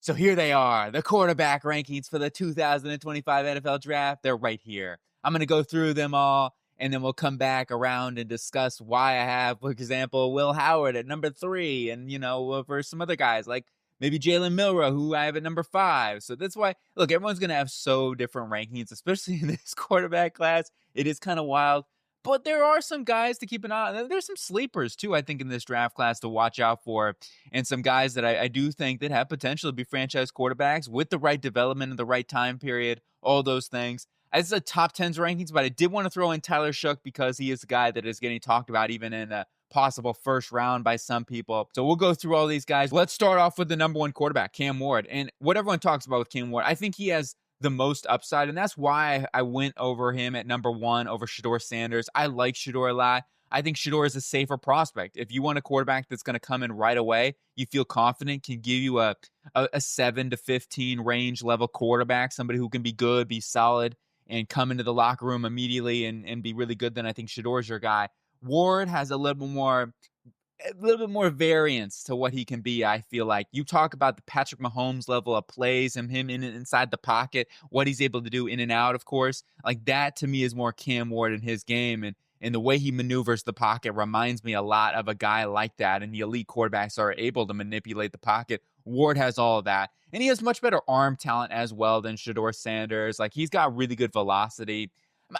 So here they are, the quarterback rankings for the 2025 NFL Draft. They're right here. I'm going to go through them all, and then we'll come back around and discuss why I have, for example, Will Howard at number 3, and, for some other guys like maybe Jalen Milroe, who I have at number 5. So that's why, look, everyone's going to have so different rankings, especially in this quarterback class. It is kind of wild. But there are some guys to keep an eye on. There's some sleepers, too, I think, in this draft class to watch out for. And some guys that I do think that have potential to be franchise quarterbacks with the right development and the right time period, all those things. It's a top 10s rankings, but I did want to throw in Tyler Shough because he is a guy that is getting talked about even in a possible first round by some people. So we'll go through all these guys. Let's start off with the number 1 quarterback, Cam Ward. And what everyone talks about with Cam Ward, I think he has the most upside, and that's why I went over him at number 1 over Shedeur Sanders. I like Shedeur a lot. I think Shedeur is a safer prospect. If you want a quarterback that's going to come in right away, you feel confident, can give you a 7 to 15 range level quarterback, somebody who can be good, be solid, and come into the locker room immediately and be really good, then I think Shedeur is your guy. Ward has a little bit more variance to what he can be, I feel like. You talk about the Patrick Mahomes level of plays and him inside the pocket, what he's able to do in and out, of course. Like, that to me is more Cam Ward in his game. And the way he maneuvers the pocket reminds me a lot of a guy like that. And the elite quarterbacks are able to manipulate the pocket. Ward has all of that. And he has much better arm talent as well than Shedeur Sanders. Like, he's got really good velocity.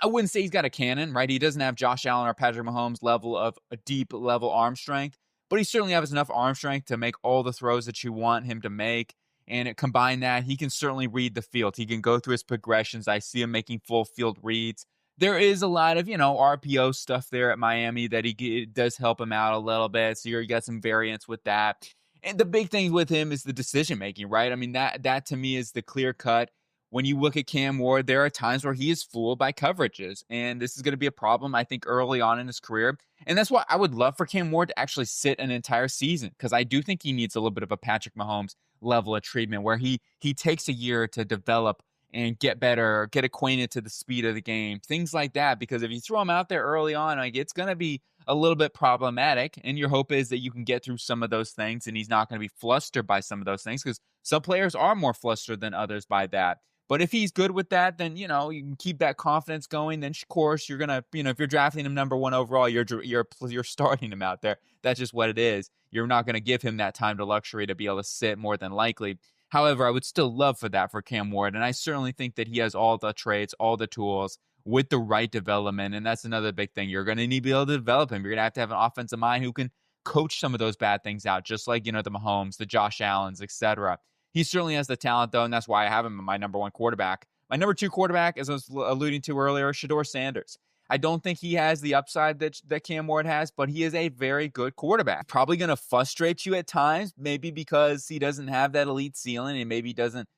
I wouldn't say he's got a cannon, right? He doesn't have Josh Allen or Patrick Mahomes level of a deep level arm strength, but he certainly has enough arm strength to make all the throws that you want him to make. And combine that, he can certainly read the field. He can go through his progressions. I see him making full field reads. There is a lot of, RPO stuff there at Miami that it does help him out a little bit. So you got some variance with that. And the big thing with him is the decision making, right? I mean, that to me is the clear cut. When you look at Cam Ward, there are times where he is fooled by coverages. And this is going to be a problem, I think, early on in his career. And that's why I would love for Cam Ward to actually sit an entire season, because I do think he needs a little bit of a Patrick Mahomes level of treatment where he takes a year to develop and get better, get acquainted to the speed of the game, things like that. Because if you throw him out there early on, like, it's going to be a little bit problematic. And your hope is that you can get through some of those things and he's not going to be flustered by some of those things, because some players are more flustered than others by that. But if he's good with that, then, you can keep that confidence going. Then, of course, you're going to, if you're drafting him number 1 overall, you're starting him out there. That's just what it is. You're not going to give him that time to luxury to be able to sit, more than likely. However, I would still love for that for Cam Ward. And I certainly think that he has all the traits, all the tools with the right development. And that's another big thing. You're going to need to be able to develop him. You're going to have an offensive mind who can coach some of those bad things out, just like, the Mahomes, the Josh Allens, etc. He certainly has the talent, though, and that's why I have him in my number 1 quarterback. My number 2 quarterback, as I was alluding to earlier, Shedeur Sanders. I don't think he has the upside that Cam Ward has, but he is a very good quarterback. Probably going to frustrate you at times, maybe because he doesn't have that elite ceiling and maybe doesn't,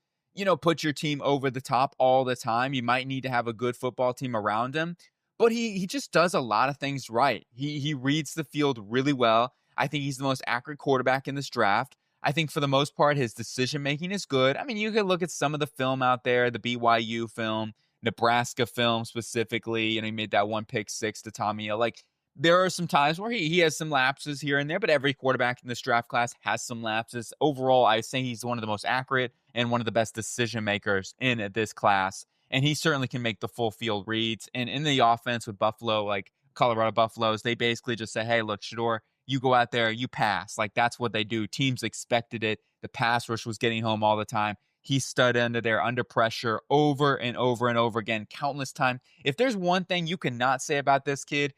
put your team over the top all the time. You might need to have a good football team around him, but he just does a lot of things right. He reads the field really well. I think he's the most accurate quarterback in this draft. I think for the most part, his decision-making is good. I mean, you could look at some of the film out there, the BYU film, Nebraska film specifically. He made that 1 pick 6 to Tommy Hill. Like, there are some times where he has some lapses here and there, but every quarterback in this draft class has some lapses. Overall, I say he's one of the most accurate and one of the best decision-makers in this class. And he certainly can make the full field reads. And in the offense with Buffalo, like Colorado Buffaloes, they basically just say, hey, look, Shedeur, you go out there, you pass. Like, that's what they do. Teams expected it. The pass rush was getting home all the time. He stood under pressure over and over and over again, countless times. If there's one thing you cannot say about this kid,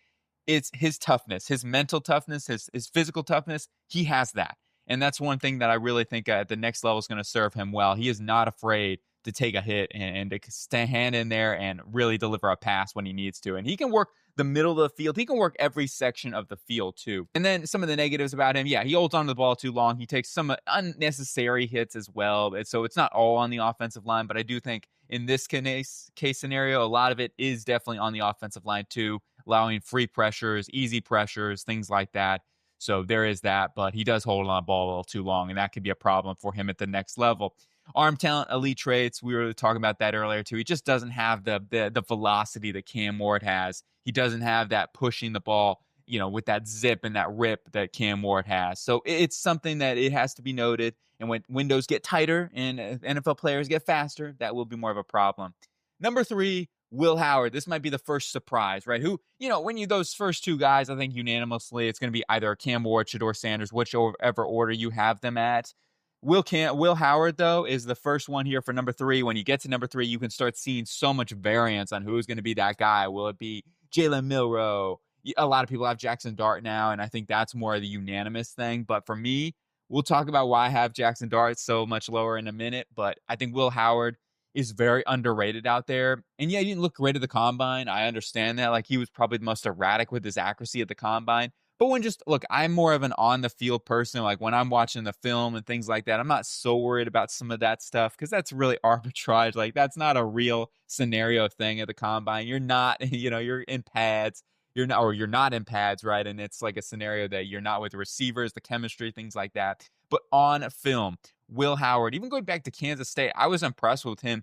it's his toughness, his mental toughness, his physical toughness. He has that. And that's one thing that I really think at the next level is going to serve him well. He is not afraid to take a hit and to stand in there and really deliver a pass when he needs to. And he can work the middle of the field. He can work every section of the field too. And then some of the negatives about him, he holds onto the ball too long. He takes some unnecessary hits as well. So it's not all on the offensive line, but I do think in this case scenario, a lot of it is definitely on the offensive line too, allowing free pressures, easy pressures, things like that. So there is that, but he does hold on the ball a little too long, and that could be a problem for him at the next level. Arm talent, elite traits. We were talking about that earlier too. He just doesn't have the velocity that Cam Ward has. He doesn't have that pushing the ball with that zip and that rip that Cam Ward has. So it's something that it has to be noted. And when windows get tighter and NFL players get faster, that will be more of a problem. Number 3, Will Howard. This might be the first surprise, right? Who, when those first 2 guys, I think unanimously, it's going to be either Cam Ward, Shedeur Sanders, whichever order you have them at. Will Howard, though, is the first one here for number 3. When you get to number 3, you can start seeing so much variance on who's going to be that guy. Will it be Jalen Milroe? A lot of people have Jaxson Dart now, and I think that's more of the unanimous thing. But for me, we'll talk about why I have Jaxson Dart so much lower in a minute. But I think Will Howard is very underrated out there. And yeah, he didn't look great at the combine. I understand that. Like, he was probably the most erratic with his accuracy at the combine. But I'm more of an on the field person. Like, when I'm watching the film and things like that, I'm not so worried about some of that stuff because that's really arbitrage. Like, that's not a real scenario thing at the combine. You're not, you're in pads. You're not in pads, right? And it's like a scenario that you're not with the receivers, the chemistry, things like that. But on film, Will Howard, even going back to Kansas State, I was impressed with him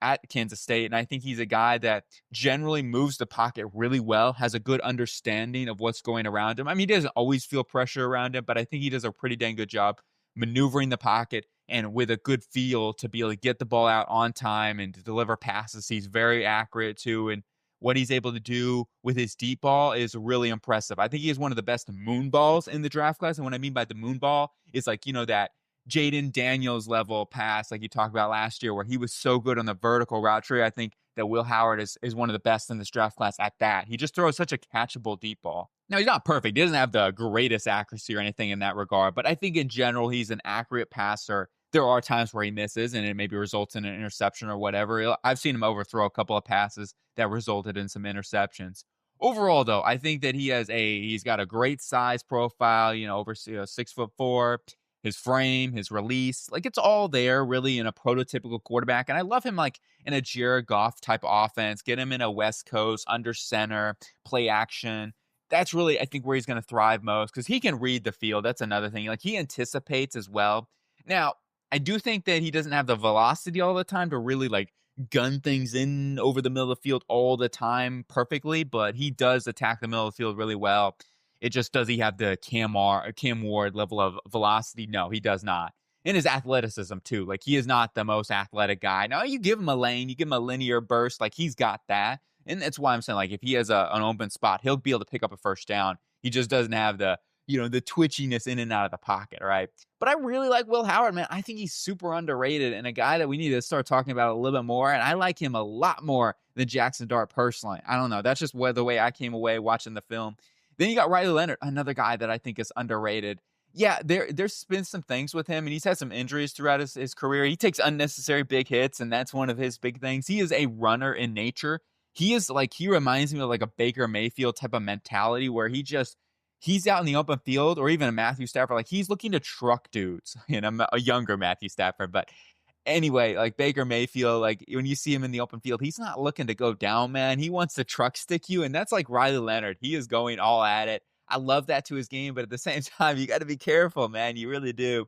at Kansas State. And I think he's a guy that generally moves the pocket really well, has a good understanding of what's going around him. I mean, he doesn't always feel pressure around him, but I think he does a pretty dang good job maneuvering the pocket and with a good feel to be able to get the ball out on time and to deliver passes. He's very accurate too. And what he's able to do with his deep ball is really impressive. I think he is one of the best moon balls in the draft class. And what I mean by the moon ball is like, that Jaden Daniels level pass like you talked about last year where he was so good on the vertical route tree. I think that Will Howard is one of the best in this draft class at that. He just throws such a catchable deep ball. Now, he's not perfect. He doesn't have the greatest accuracy or anything in that regard, but I think in general, he's an accurate passer. There are times where he misses and it maybe results in an interception or whatever. I've seen him overthrow a couple of passes that resulted in some interceptions. Overall, though, I think that he's got a great size profile, over 6'4". His frame, his release, like it's all there really in a prototypical quarterback. And I love him like in a Jared Goff type offense, get him in a West Coast under center, play action. That's really, I think, where he's going to thrive most because he can read the field. That's another thing. Like he anticipates as well. Now, I do think that he doesn't have the velocity all the time to really like gun things in over the middle of the field all the time perfectly, but he does attack the middle of the field really well. It just, does he have the Cam Ward level of velocity? No, he does not. And his athleticism too. Like he is not the most athletic guy. Now you give him a lane, you give him a linear burst, like he's got that. And that's why I'm saying like if he has an open spot, he'll be able to pick up a first down. He just doesn't have the twitchiness in and out of the pocket, right? But I really like Will Howard, man. I think he's super underrated and a guy that we need to start talking about a little bit more. And I like him a lot more than Jaxson Dart personally. I don't know. That's just the way I came away watching the film. Then you got Riley Leonard, another guy that I think is underrated. Yeah, there's been some things with him, and he's had some injuries throughout his career. He takes unnecessary big hits, and that's one of his big things. He is a runner in nature. He reminds me of like a Baker Mayfield type of mentality where he's out in the open field, or even a Matthew Stafford. Like he's looking to truck dudes, a younger Matthew Stafford, but anyway, like Baker Mayfield, like when you see him in the open field, he's not looking to go down, man. He wants to truck stick you, and that's like Riley Leonard. He is going all at it. I love that to his game, but at the same time, you got to be careful, man. You really do.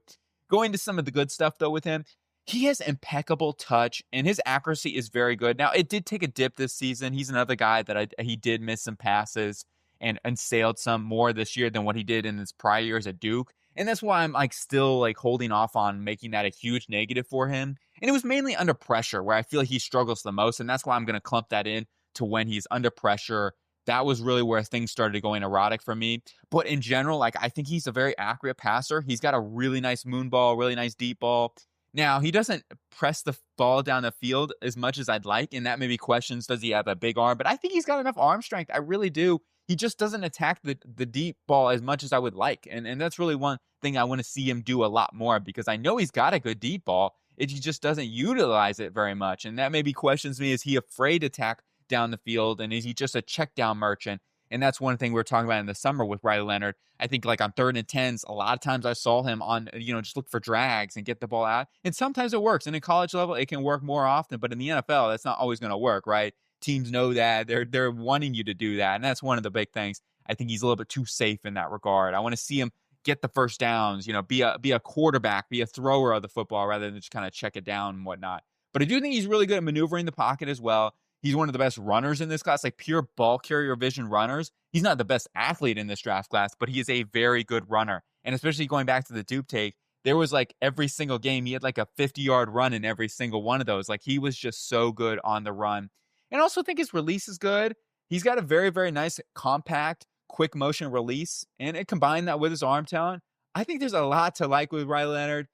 Going to some of the good stuff, though, with him, he has impeccable touch, and his accuracy is very good. Now, it did take a dip this season. He's another guy that he did miss some passes and sailed some more this year than what he did in his prior years at Duke. And that's why I'm like still like holding off on making that a huge negative for him. And it was mainly under pressure where I feel like he struggles the most. And that's why I'm going to clump that in to when he's under pressure. That was really where things started going erotic for me. But in general, like I think he's a very accurate passer. He's got a really nice moon ball, really nice deep ball. Now, he doesn't press the ball down the field as much as I'd like. And that maybe questions, does he have a big arm? But I think he's got enough arm strength. I really do. He just doesn't attack the deep ball as much as I would like. And that's really one thing I want to see him do a lot more because I know he's got a good deep ball. He just doesn't utilize it very much. And that maybe questions me, is he afraid to attack down the field? And is he just a check down merchant? And that's one thing we were talking about in the summer with Riley Leonard. I think like on 3rd and 10s, a lot of times I saw him on, just look for drags and get the ball out. And sometimes it works. And in college level, it can work more often. But in the NFL, that's not always going to work, right? Teams know that. They're wanting you to do that. And that's one of the big things. I think he's a little bit too safe in that regard. I want to see him get the first downs, be a quarterback, be a thrower of the football rather than just kind of check it down and whatnot. But I do think he's really good at maneuvering the pocket as well. He's one of the best runners in this class, like pure ball carrier vision runners. He's not the best athlete in this draft class, but he is a very good runner. And especially going back to the Dupe take, there was like every single game, he had like a 50-yard run in every single one of those. Like he was just so good on the run. And I also think his release is good. He's got a very, very nice, compact, quick motion release. And it combined that with his arm talent. I think there's a lot to like with Riley Leonard.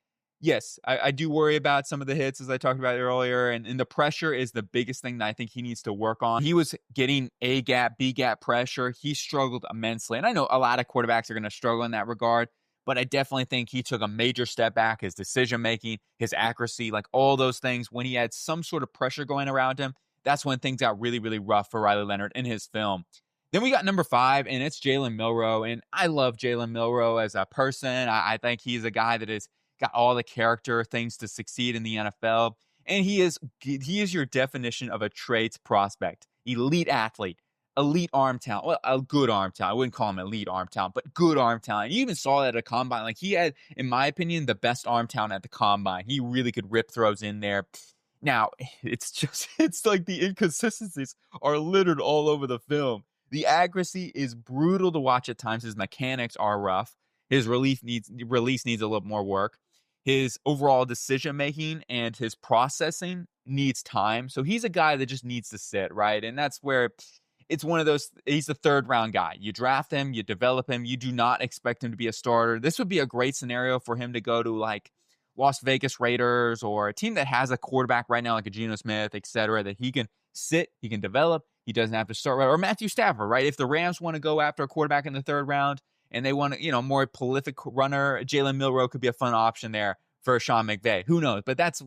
Yes, I do worry about some of the hits, as I talked about earlier, and the pressure is the biggest thing that I think he needs to work on. He was getting A gap, B gap pressure. He struggled immensely, and I know a lot of quarterbacks are going to struggle in that regard, but I definitely think he took a major step back. His decision-making, his accuracy, like all those things, when he had some sort of pressure going around him, that's when things got really, really rough for Riley Leonard in his film. Then we got number 5, and it's Jalen Milroe, and I love Jalen Milroe as a person. I think he's a guy that is got all the character things to succeed in the NFL. And he is your definition of a traits prospect. Elite athlete, elite arm talent. Well, a good arm talent. I wouldn't call him elite arm talent, but good arm talent. You even saw that at a combine. Like he had, in my opinion, the best arm talent at the combine. He really could rip throws in there. Now, it's like the inconsistencies are littered all over the film. The accuracy is brutal to watch at times. His mechanics are rough. His release needs a little more work. His overall decision-making and his processing needs time. So he's a guy that just needs to sit, right? And that's where it's one of those, he's the 3rd-round guy. You draft him, you develop him, you do not expect him to be a starter. This would be a great scenario for him to go to like Las Vegas Raiders or a team that has a quarterback right now like a Geno Smith, et cetera, that he can sit, he can develop, he doesn't have to start, right? Or Matthew Stafford, right? If the Rams want to go after a quarterback in the 3rd round, and they want a more prolific runner, Jalen Milroe could be a fun option there for Sean McVay. Who knows? But that's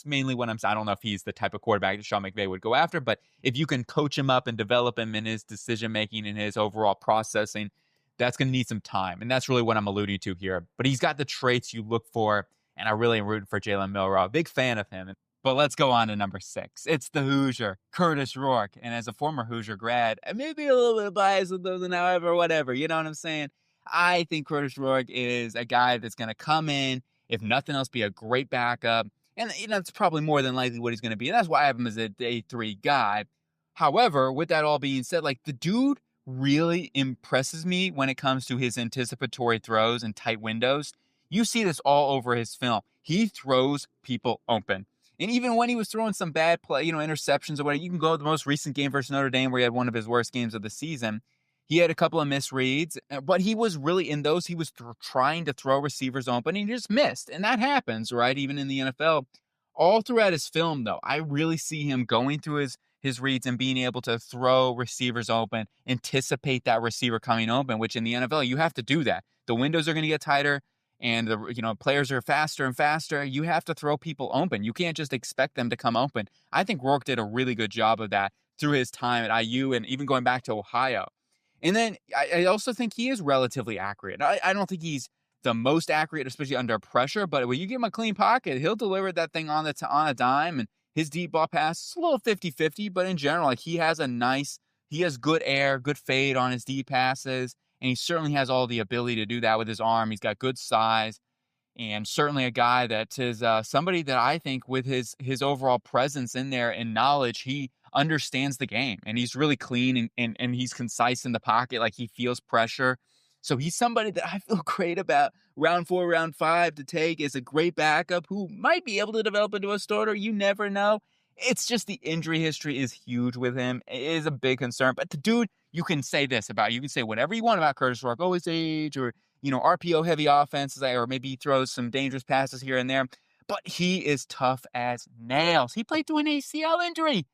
mainly what I'm saying. I don't know if he's the type of quarterback that Sean McVay would go after, but if you can coach him up and develop him in his decision-making and his overall processing, that's going to need some time. And that's really what I'm alluding to here. But he's got the traits you look for, and I really am rooting for Jalen Milroe. Big fan of him. But let's go on to number 6. It's the Hoosier, Curtis Rourke. And as a former Hoosier grad, I may be a little bit biased with those, however, whatever. You know what I'm saying? I think Curtis Rourke is a guy that's going to come in, if nothing else, be a great backup. And, it's probably more than likely what he's going to be. And that's why I have him as a day 3 guy. However, with that all being said, like the dude really impresses me when it comes to his anticipatory throws and tight windows. You see this all over his film. He throws people open. And even when he was throwing some bad play, interceptions or whatever, you can go to the most recent game versus Notre Dame where he had one of his worst games of the season. He had a couple of misreads, but he was really in those, he was trying to throw receivers open and he just missed. And that happens, right? Even in the NFL. All throughout his film, though, I really see him going through his reads and being able to throw receivers open, anticipate that receiver coming open, which in the NFL, you have to do that. The windows are going to get tighter. And the players are faster and faster. You have to throw people open. You can't just expect them to come open. I think Rourke did a really good job of that through his time at IU and even going back to Ohio. And then I also think he is relatively accurate. I don't think he's the most accurate, especially under pressure. But when you give him a clean pocket, he'll deliver that thing on a dime. And his deep ball pass is a little 50-50. But in general, like he has good air, good fade on his deep passes. And he certainly has all the ability to do that with his arm. He's got good size and certainly a guy that is somebody that I think with his overall presence in there and knowledge, he understands the game and he's really clean and he's concise in the pocket. Like he feels pressure. So he's somebody that I feel great about round 4, round 5 to take as a great backup who might be able to develop into a starter. You never know. It's just the injury history is huge with him. It is a big concern. But the dude, you can say this about, you can say whatever you want about Curtis Rourke, his age or, RPO heavy offenses, or maybe he throws some dangerous passes here and there. But he is tough as nails. He played through an ACL injury.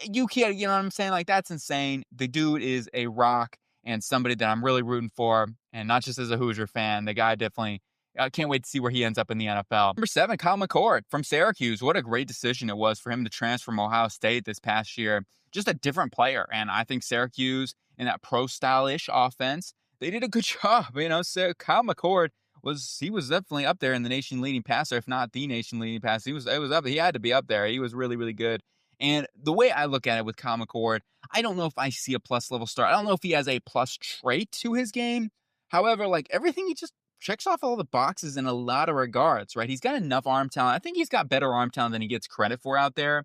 You can't, you know what I'm saying? Like, that's insane. The dude is a rock and somebody that I'm really rooting for. And not just as a Hoosier fan, the guy definitely, I can't wait to see where he ends up in the NFL. Number 7, Kyle McCord from Syracuse. What a great decision it was for him to transfer from Ohio State this past year. Just a different player. And I think Syracuse in that pro-style-ish offense, they did a good job. So Kyle McCord was definitely up there in the nation leading passer, if not the nation leading passer. It was up. He had to be up there. He was really, really good. And the way I look at it with Kyle McCord, I don't know if I see a plus level start. I don't know if he has a plus trait to his game. However, like everything, he just checks off all the boxes in a lot of regards, right? He's got enough arm talent. I think he's got better arm talent than he gets credit for out there.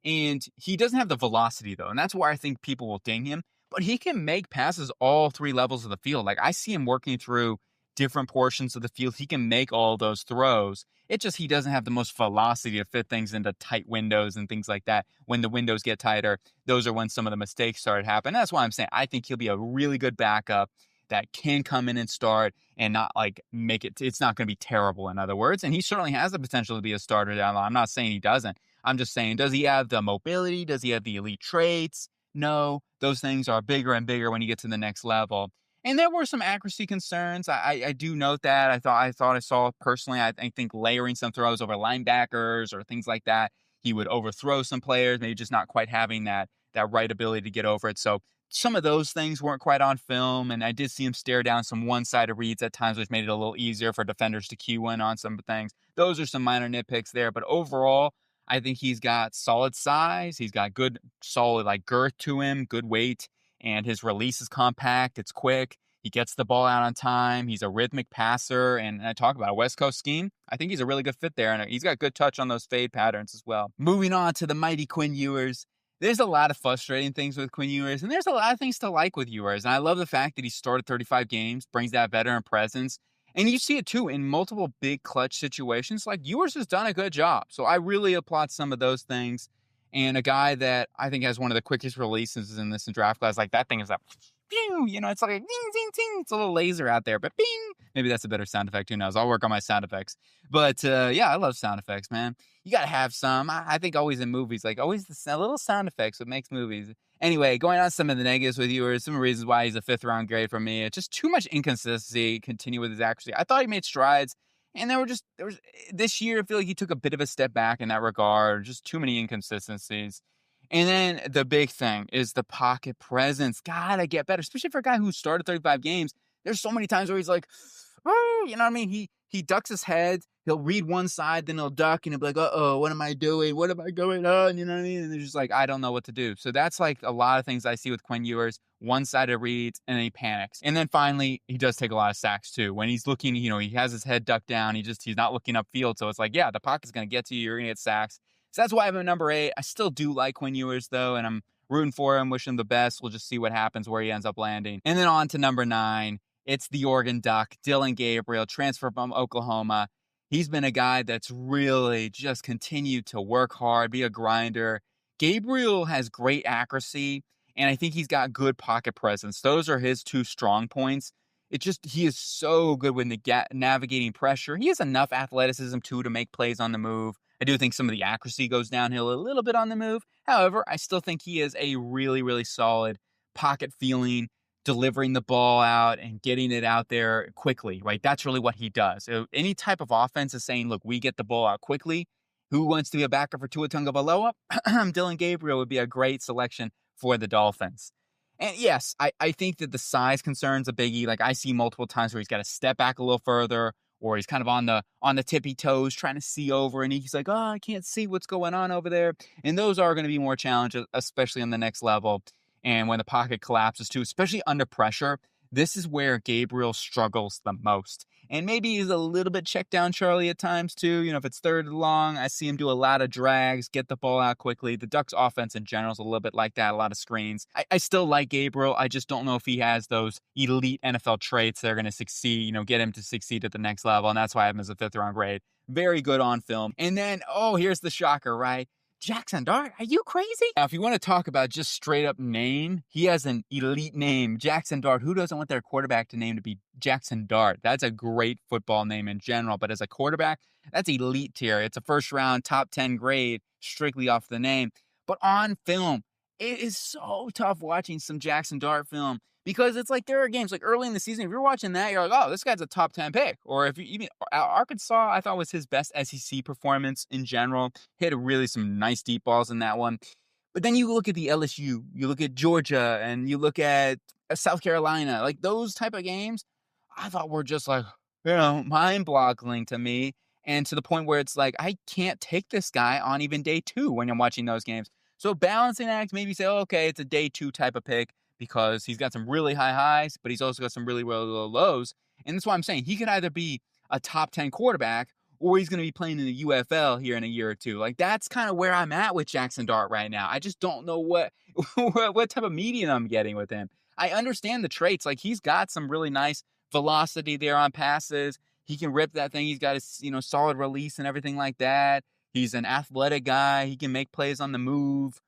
And he doesn't have the velocity, though. And that's where I think people will ding him. But he can make passes all three levels of the field. Like, I see him working through different portions of the field. He can make all those throws. It's just he doesn't have the most velocity to fit things into tight windows and things like that. When the windows get tighter, those are when some of the mistakes started happening. That's why I'm saying I think he'll be a really good backup that can come in and start and not like make it. It's not going to be terrible, in other words. And he certainly has the potential to be a starter down the line. I'm not saying he doesn't. I'm just saying, does he have the mobility? Does he have the elite traits? No, those things are bigger and bigger when you get to the next level. And there were some accuracy concerns. I do note that. I thought I saw personally, I think layering some throws over linebackers or things like that, he would overthrow some players, maybe just not quite having that right ability to get over it. So some of those things weren't quite on film, and I did see him stare down some one-sided reads at times, which made it a little easier for defenders to cue in on some things. Those are some minor nitpicks there, but overall, I think he's got solid size. He's got good, solid like girth to him, good weight, and his release is compact. It's quick. He gets the ball out on time. He's a rhythmic passer, and I talk about a West Coast scheme. I think he's a really good fit there, and he's got good touch on those fade patterns as well. Moving on to the mighty Quinn Ewers. There's a lot of frustrating things with Quinn Ewers, and there's a lot of things to like with Ewers. And I love the fact that he started 35 games, brings that veteran presence. And you see it too in multiple big clutch situations. Like Ewers has done a good job. So I really applaud some of those things. And a guy that I think has one of the quickest releases in this draft class, like that thing is like, pew, it's like a ding, ding, ding. It's a little laser out there, but bing. Maybe that's a better sound effect. Who knows? I'll work on my sound effects. But yeah, I love sound effects, man. You got to have some. I think always in movies, like always the little sound effects, what makes movies. Anyway, going on some of the negatives with Ewers, some reasons why he's a 5th round grade for me. It's just too much inconsistency, continue with his accuracy. I thought he made strides, and there was this year, I feel like he took a bit of a step back in that regard, just too many inconsistencies. And then the big thing is the pocket presence. Gotta get better, especially for a guy who started 35 games. There's so many times where he's like, oh, you know what I mean? He ducks his head. He'll read one side, then he'll duck, and he'll be like, uh-oh, what am I doing? What am I going on? You know what I mean? And they're just like, I don't know what to do. So that's like a lot of things I see with Quinn Ewers. One-sided reads, and then he panics. And then finally, he does take a lot of sacks too. When he's looking, he has his head ducked down. He's not looking upfield. So it's like, yeah, the pocket's going to get to you. You're going to get sacks. So that's why I have him at number 8. I still do like Quinn Ewers, though, and I'm rooting for him, wishing him the best. We'll just see what happens, where he ends up landing. And then on to number 9. It's the Oregon Duck, Dillon Gabriel, transfer from Oklahoma. He's been a guy that's really just continued to work hard, be a grinder. Gabriel has great accuracy, and I think he's got good pocket presence. Those are his 2 strong points. He is so good with navigating pressure. He has enough athleticism, too, to make plays on the move. I do think some of the accuracy goes downhill a little bit on the move. However, I still think he is a really, really solid pocket feeling, delivering the ball out and getting it out there quickly, right? That's really what he does. So any type of offense is saying, look, we get the ball out quickly. Who wants to be a backup for Tua Tagovailoa? Dillon Gabriel would be a great selection for the Dolphins. And yes, I think that the size concern's a biggie. Like I see multiple times where he's got to step back a little further, or he's kind of on the tippy toes trying to see over, and he's like, oh, I can't see what's going on over there. And those are going to be more challenges, especially on the next level. And when the pocket collapses too, especially under pressure, this is where Gabriel struggles the most. And maybe he's a little bit checked down Charlie at times too. If it's 3rd and long, I see him do a lot of drags, get the ball out quickly. The Ducks offense in general is a little bit like that, a lot of screens. I still like Gabriel. I just don't know if he has those elite NFL traits that are going to succeed, get him to succeed at the next level. And that's why I have him as a 5th round grade. Very good on film. And then, here's the shocker, right? Jaxson Dart, are you crazy? Now, if you want to talk about just straight up name, he has an elite name, Jaxson Dart. Who doesn't want their quarterback to name to be Jaxson Dart? That's a great football name in general, but as a quarterback, that's elite tier. It's a 1st round, top 10 grade, strictly off the name. But on film, it is so tough watching some Jaxson Dart film, because it's like there are games like early in the season, if you're watching that, you're like, oh, this guy's a top 10 pick. Or if you even Arkansas, I thought was his best SEC performance in general. He had really some nice deep balls in that one. But then you look at the LSU, you look at Georgia, and you look at South Carolina, like those type of games, I thought were just like, mind-boggling to me. And to the point where it's like, I can't take this guy on even day 2 when I'm watching those games. So balancing act, maybe say, okay, it's a day 2 type of pick, because he's got some really high highs, but he's also got some really, really low lows. And that's why I'm saying he could either be a top 10 quarterback, or he's going to be playing in the UFL here in a year or two. Like, that's kind of where I'm at with Jaxson Dart right now. I just don't know what what type of median I'm getting with him. I understand the traits. Like, he's got some really nice velocity there on passes. He can rip that thing. He's got his, solid release and everything like that. He's an athletic guy. He can make plays on the move.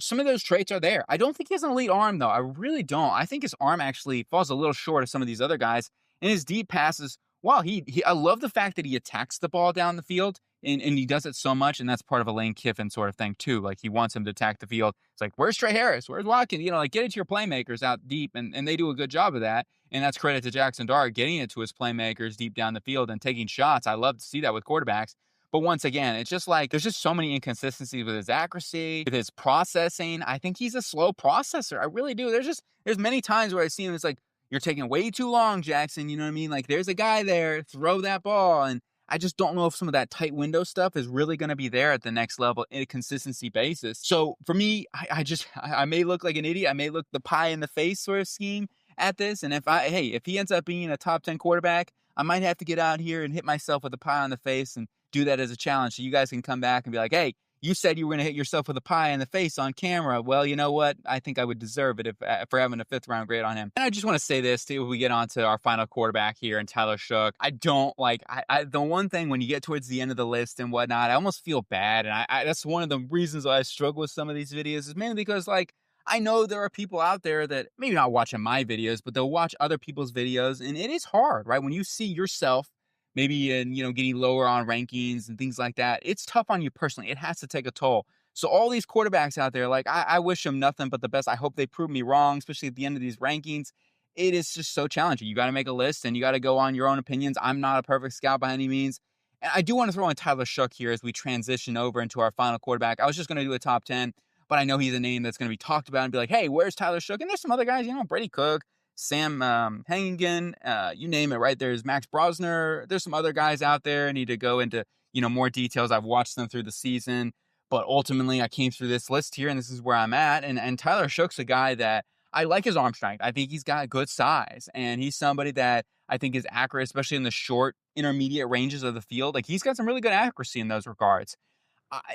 Some of those traits are there. I don't think he has an elite arm, though. I really don't. I think his arm actually falls a little short of some of these other guys. And his deep passes, wow, I love the fact that he attacks the ball down the field, and he does it so much, and that's part of a Lane Kiffin sort of thing, too. Like, he wants him to attack the field. It's like, where's Trey Harris? Where's Watkins? Like, get it to your playmakers out deep, and they do a good job of that. And that's credit to Jaxson Dart, getting it to his playmakers deep down the field and taking shots. I love to see that with quarterbacks. But once again, it's just like there's just so many inconsistencies with his accuracy, with his processing. I think he's a slow processor. I really do. There's many times where I see him, it's like, you're taking way too long, Jaxson. You know what I mean? Like, there's a guy there, throw that ball. And I just don't know if some of that tight window stuff is really going to be there at the next level in a consistency basis. So for me, I may look like an idiot. I may look the pie in the face sort of scheme at this. And if he ends up being a top 10 quarterback, I might have to get out here and hit myself with a pie on the face and do that as a challenge. So you guys can come back and be like, hey, you said you were going to hit yourself with a pie in the face on camera. Well, you know what? I think I would deserve it for having a 5th round grade on him. And I just want to say this too, we get on to our final quarterback here and Tyler Shough. I don't like, the one thing when you get towards the end of the list and whatnot, I almost feel bad. And that's one of the reasons why I struggle with some of these videos, is mainly because, like, I know there are people out there that maybe not watching my videos, but they'll watch other people's videos. And it is hard, right? When you see yourself maybe in, getting lower on rankings and things like that, it's tough on you personally. It has to take a toll. So all these quarterbacks out there, like, I wish them nothing but the best. I hope they prove me wrong, especially at the end of these rankings. It is just so challenging. You got to make a list and you got to go on your own opinions. I'm not a perfect scout by any means. And I do want to throw in Tyler Shough here as we transition over into our final quarterback. I was just going to do a top 10, but I know he's a name that's going to be talked about and be like, hey, where's Tyler Shough? And there's some other guys, Brady Cook, Sam Hennigan, you name it, right? There's Max Brosner. There's some other guys out there. I need to go into, more details. I've watched them through the season, but ultimately I came through this list here, and this is where I'm at. And Tyler Shough's a guy that I like his arm strength. I think he's got good size, and he's somebody that I think is accurate, especially in the short, intermediate ranges of the field. Like, he's got some really good accuracy in those regards.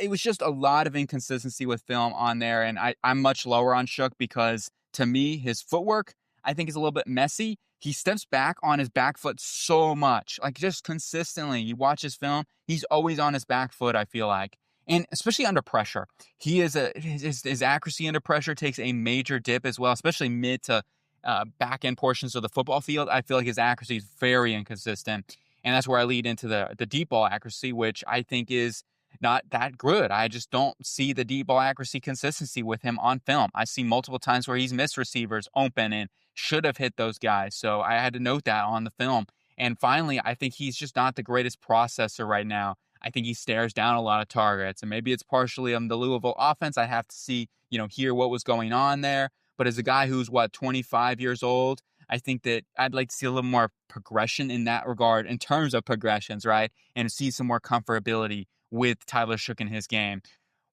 It was just a lot of inconsistency with film on there, and I'm much lower on Shough because, to me, his footwork, I think, is a little bit messy. He steps back on his back foot so much, like, just consistently. You watch his film, he's always on his back foot, I feel like. And especially under pressure, his accuracy under pressure takes a major dip as well, especially mid to back end portions of the football field. I feel like his accuracy is very inconsistent. And that's where I lead into the deep ball accuracy, which I think is not that good. I just don't see the deep ball accuracy consistency with him on film. I see multiple times where he's missed receivers open and should have hit those guys. So I had to note that on the film. And finally, I think he's just not the greatest processor right now. I think he stares down a lot of targets, and maybe it's partially on the Louisville offense. I have to see, hear what was going on there. But as a guy who's 25 years old, I think that I'd like to see a little more progression in that regard in terms of progressions, right? And see some more comfortability with Tyler Shough in his game.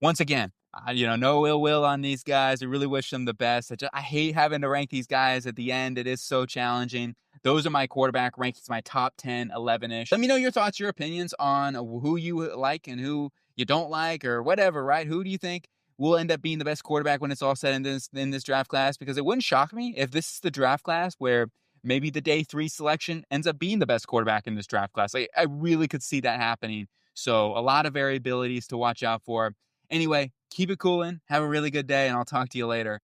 Once again, no ill will on these guys. I really wish them the best. I hate having to rank these guys at the end. It is so challenging. Those are my quarterback rankings, my top 10, 11-ish. Let me know your thoughts, your opinions on who you like and who you don't like or whatever, right? Who do you think will end up being the best quarterback when it's all said in this draft class? Because it wouldn't shock me if this is the draft class where maybe the day 3 selection ends up being the best quarterback in this draft class. Like, I really could see that happening. So a lot of variabilities to watch out for. Anyway, keep it coolin'. Have a really good day, and I'll talk to you later.